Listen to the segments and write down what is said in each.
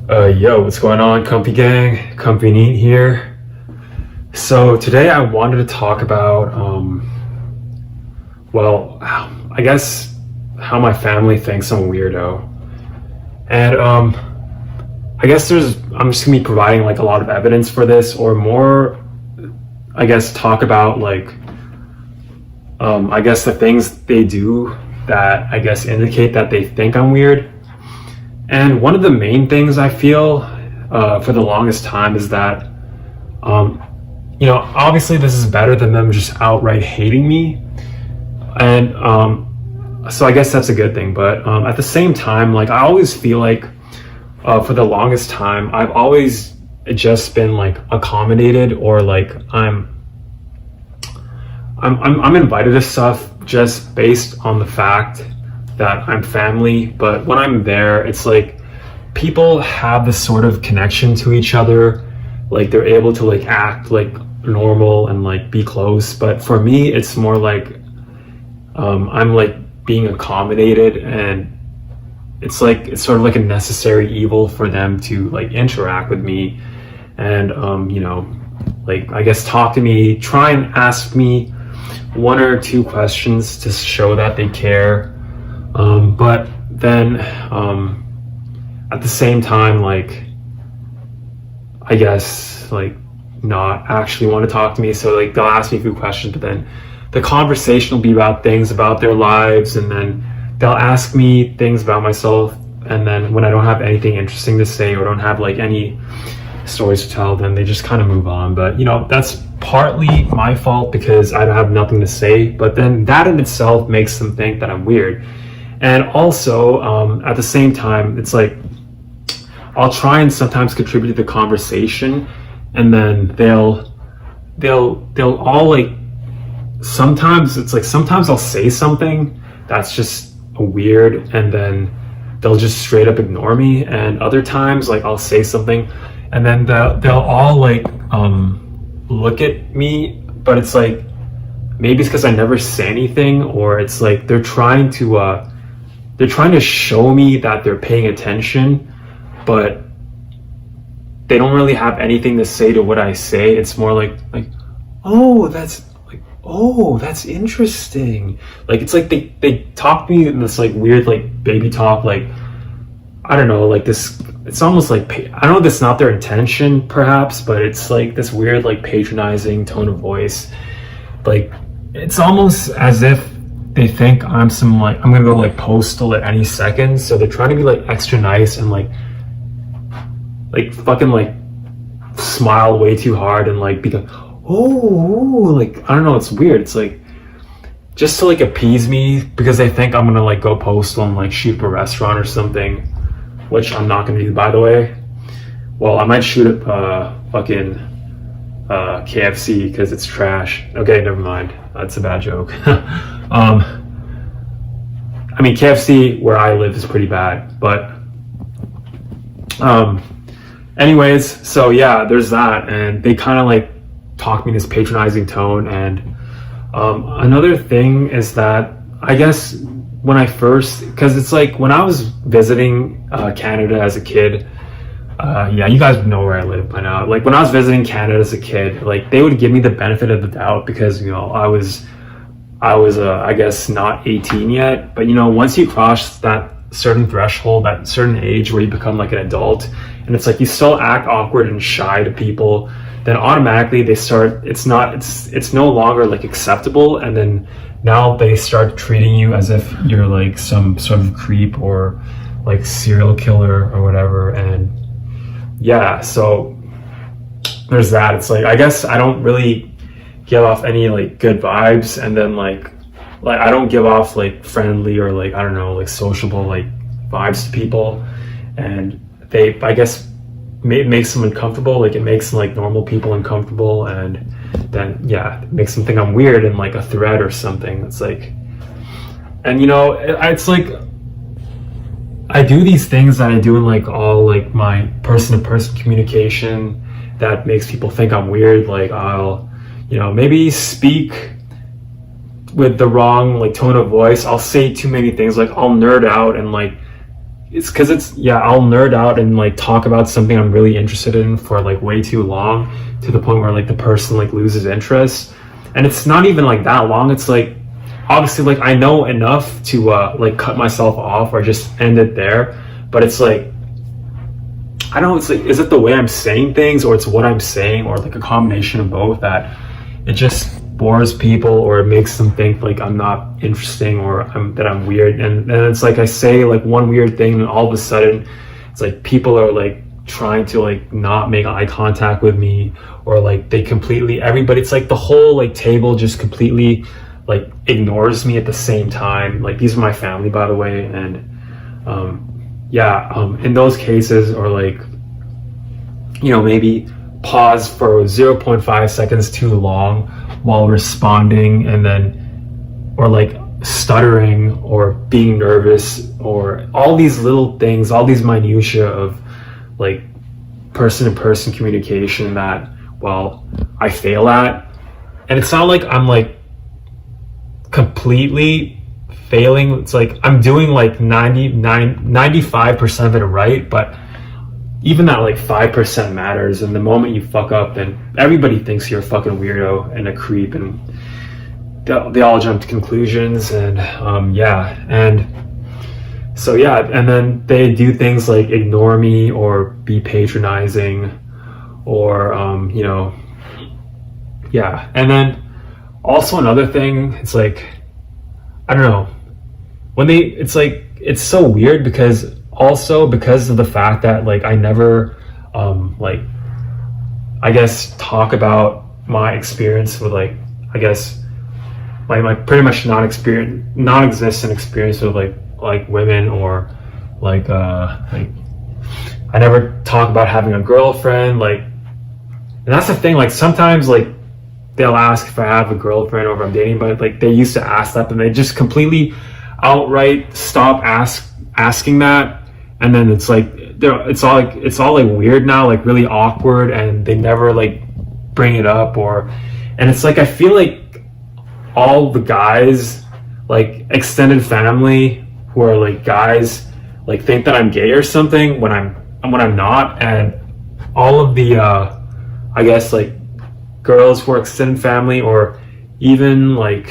Yo, what's going on, Comfy Gang? Comfy Neat here. So today I wanted to talk about, I guess how my family thinks I'm a weirdo. And I guess I'm just gonna be providing like a lot of evidence for this, or more, I guess, talk about like, I guess the things they do that I guess indicate that they think I'm weird. And one of the main things I feel for the longest time is that, obviously this is better than them just outright hating me. And so I guess that's a good thing. But at the same time, like I always feel like for the longest time, I've always just been like accommodated, or like I'm invited to stuff just based on the fact that I'm family. But when I'm there, it's like people have this sort of connection to each other, like they're able to like act like normal and like be close. But for me, it's more like I'm like being accommodated, and it's sort of like a necessary evil for them to like interact with me and like I guess talk to me, try and ask me one or two questions to show that they care. But then at the same time, like I guess like not actually want to talk to me. So like they'll ask me a few questions, but then the conversation will be about things about their lives, and then they'll ask me things about myself, and then when I don't have anything interesting to say or don't have like any stories to tell, then they just kind of move on. But that's partly my fault because I have nothing to say, but then that in itself makes them think that I'm weird. And also at the same time, it's like I'll try and sometimes contribute to the conversation, and then they'll all like, sometimes it's like sometimes I'll say something that's just weird, and then they'll just straight up ignore me. And other times like I'll say something and then they'll all like look at me, but it's like maybe it's because I never say anything, or it's like they're trying to show me that they're paying attention, but they don't really have anything to say to what I say. It's more like oh, that's interesting. Like it's like they talk to me in this like weird like baby talk, like I don't know, like this, it's almost like, I don't know if that's not their intention perhaps, but it's like this weird like patronizing tone of voice. Like it's almost as if they think I'm some like, I'm gonna go like postal at any second, so they're trying to be like extra nice and like fucking like smile way too hard and like be like, oh, like I don't know, it's weird. It's like just to like appease me because they think I'm gonna like go postal and like shoot up a restaurant or something, which I'm not gonna do, by the way. Well, I might shoot up fucking KFC because it's trash. Okay, never mind. That's a bad joke. I mean, KFC where I live is pretty bad, but anyways, so yeah, there's that, and they kind of like talk me in this patronizing tone. And another thing is that I guess when I first, because it's like when I was visiting Canada as a kid, yeah, you guys know where I live by now. Like when I was visiting Canada as a kid, like they would give me the benefit of the doubt because I was I guess not 18 yet. But once you cross that certain threshold, that certain age where you become like an adult, and it's like you still act awkward and shy to people, then automatically they start, it's no longer like acceptable, and then now they start treating you as if you're like some sort of creep or like serial killer or whatever. And yeah, so there's that. It's like I guess I don't really give off any like good vibes, and then like I don't give off like friendly or like I don't know, like sociable like vibes to people, and they, I guess, it makes them uncomfortable. Like it makes like normal people uncomfortable, and then yeah, it makes them think I'm weird and like a threat or something. It's like, and it's like I do these things that I do in like all like my person-to-person communication that makes people think I'm weird. Like I'll maybe speak with the wrong like tone of voice. I'll say too many things, like I'll nerd out and like it's because it's, yeah, I'll nerd out and like talk about something I'm really interested in for like way too long, to the point where like the person like loses interest. And it's not even like that long. It's like, obviously, like I know enough to like cut myself off or just end it there. But it's like, I don't know, it's like, is it the way I'm saying things, or it's what I'm saying, or like a combination of both, that it just bores people, or it makes them think like I'm not interesting, or that I'm weird. And then it's like I say like one weird thing, and all of a sudden it's like people are like trying to like not make eye contact with me, or like they completely, everybody, it's like the whole like table just completely like ignores me at the same time. Like, these are my family, by the way. And in those cases, or like, you know, maybe pause for 0.5 seconds too long while responding, and then, or like stuttering or being nervous, or all these little things, all these minutia of like person-to-person communication that, well, I fail at. And it's not like I'm like completely failing. It's like I'm doing like 95% of it right, but even that like 5% matters. And the moment you fuck up, then everybody thinks you're a fucking weirdo and a creep, and they all jump to conclusions. And and then they do things like ignore me, or be patronizing, or and then also another thing, it's like, I don't know, when it's like, it's so weird, because also because of the fact that like I never like, I guess, talk about my experience with like, I guess my pretty much non-existent experience with like women, or like I never talk about having a girlfriend, like. And that's the thing, like sometimes like they'll ask if I have a girlfriend or if I'm dating, but like they used to ask that, and they just completely outright stop asking that. And then it's like it's all like weird now, like really awkward, and they never like bring it up. And it's like, I feel like all the guys, like extended family who are like guys, like think that I'm gay or something when I'm not. And all of the I guess like girls who are extended family, or even like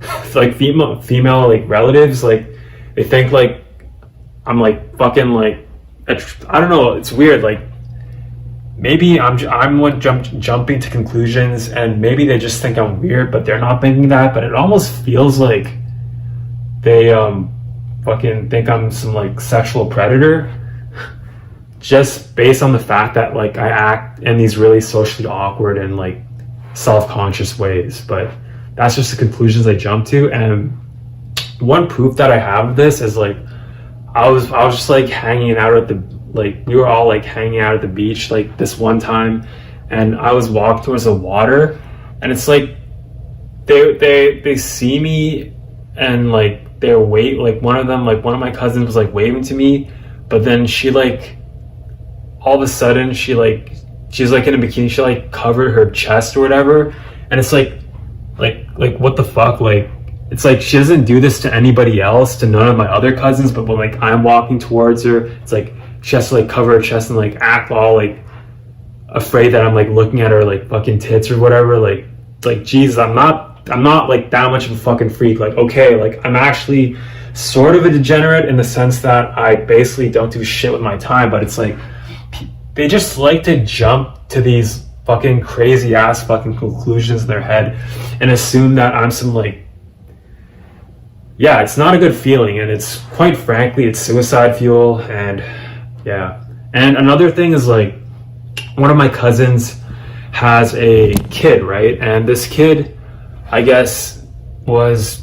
female like relatives, like they think like I'm like fucking like, I don't know, it's weird. Like maybe I'm one jumping to conclusions, and maybe they just think I'm weird, but they're not thinking that. But it almost feels like they fucking think I'm some like sexual predator, just based on the fact that like I act in these really socially awkward and like self-conscious ways. But that's just the conclusions I jump to. And one proof that I have of this is like, I was just like hanging out at we were all like hanging out at the beach like this one time, and I was walking towards the water, and it's like they see me, and like they're like one of my cousins was like waving to me, but then she like, all of a sudden she's like in a bikini, she like covered her chest or whatever. And it's like what the fuck, like it's like she doesn't do this to anybody else, to none of my other cousins, but when like I'm walking towards her, it's like she has to like cover her chest and like act all like afraid that I'm like looking at her like fucking tits or whatever. Like Jesus, I'm not like that much of a fucking freak. Like, okay, like I'm actually sort of a degenerate in the sense that I basically don't do shit with my time, but it's like they just like to jump to these fucking crazy ass fucking conclusions in their head and assume that I'm some like, yeah, it's not a good feeling, and it's quite frankly, it's suicide fuel. And yeah. And another thing is like, one of my cousins has a kid, right? And this kid, I guess, was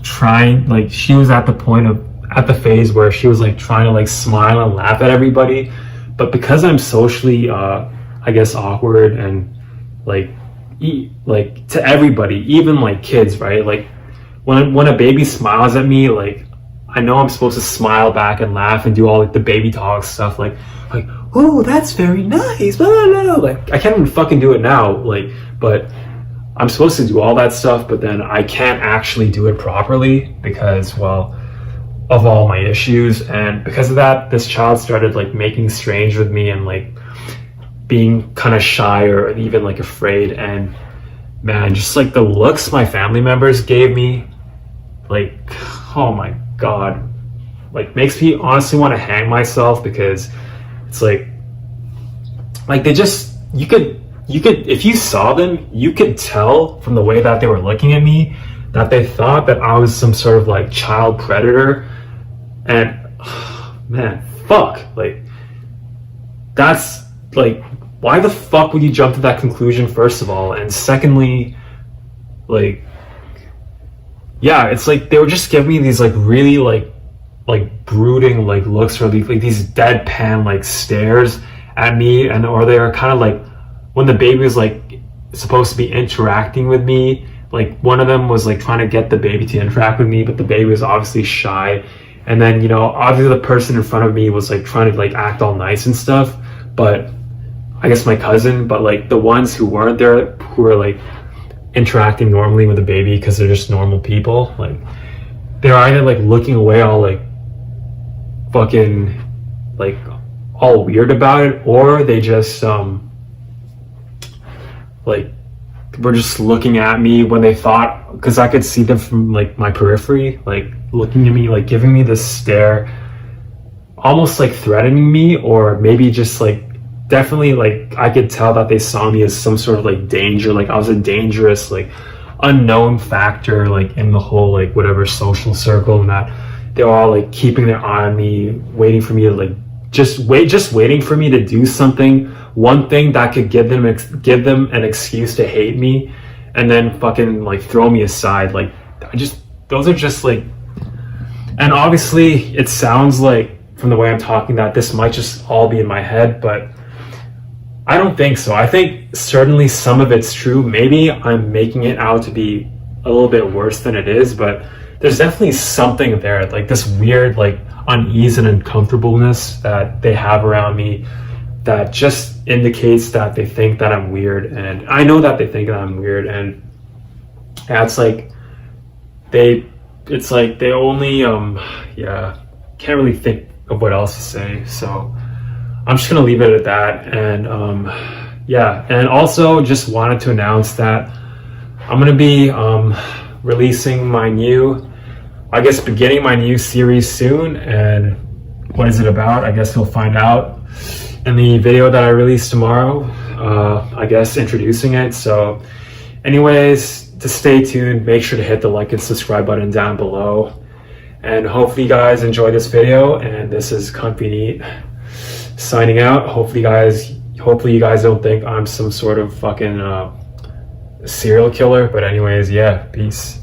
trying, like she was at the phase where she was like trying to like smile and laugh at everybody. But because I'm socially, I guess, awkward and like to everybody, even like kids, right? Like when a baby smiles at me, like I know I'm supposed to smile back and laugh and do all like the baby talk stuff, like oh, that's very nice, blah, blah, blah. Like I can't even fucking do it now, like, but I'm supposed to do all that stuff, but then I can't actually do it properly because, well, of all my issues. And because of that, this child started like making strange with me and like being kind of shy or even like afraid. And man, just like the looks my family members gave me, like, oh my God, like makes me honestly want to hang myself, because it's like they just, you could, if you saw them, you could tell from the way that they were looking at me that they thought that I was some sort of like child predator. And man, fuck, like that's like, why the fuck would you jump to that conclusion, first of all? And secondly, like, yeah, it's like they were just giving me these like really like brooding like looks, or like these deadpan like stares at me. And or they were kind of like, when the baby was like supposed to be interacting with me, like one of them was like trying to get the baby to interact with me, but the baby was obviously shy. And then, you know, obviously the person in front of me was like trying to like act all nice and stuff, but I guess my cousin. But like the ones who weren't there, who were like interacting normally with the baby because they're just normal people, like they're either like looking away all like fucking like all weird about it, or they just like were just looking at me when they thought, because I could see them from like my periphery, like looking at me, like giving me this stare, almost like threatening me, or maybe just like, definitely like I could tell that they saw me as some sort of like danger, like I was a dangerous like unknown factor like in the whole like whatever social circle, and that they were all like keeping their eye on me, waiting for me to like just waiting for me to do something, one thing that could give them an excuse to hate me, and then fucking like throw me aside. Like those are just like, and obviously it sounds like from the way I'm talking that this might just all be in my head, but I don't think so. I think certainly some of it's true. Maybe I'm making it out to be a little bit worse than it is, but there's definitely something there, like this weird like unease and uncomfortableness that they have around me that just indicates that they think that I'm weird. And I know that they think that I'm weird, and it's like they only can't really think of what else to say. So I'm just gonna leave it at that. And and also just wanted to announce that I'm gonna be releasing my new, beginning my new series soon. And what is it about? I guess you'll find out in the video that I release tomorrow, introducing it. So anyways, to stay tuned, make sure to hit the like and subscribe button down below. And hopefully you guys enjoy this video. And this is Comfy Neat signing out. Hopefully you guys don't think I'm some sort of fucking serial killer. But anyways, yeah, peace.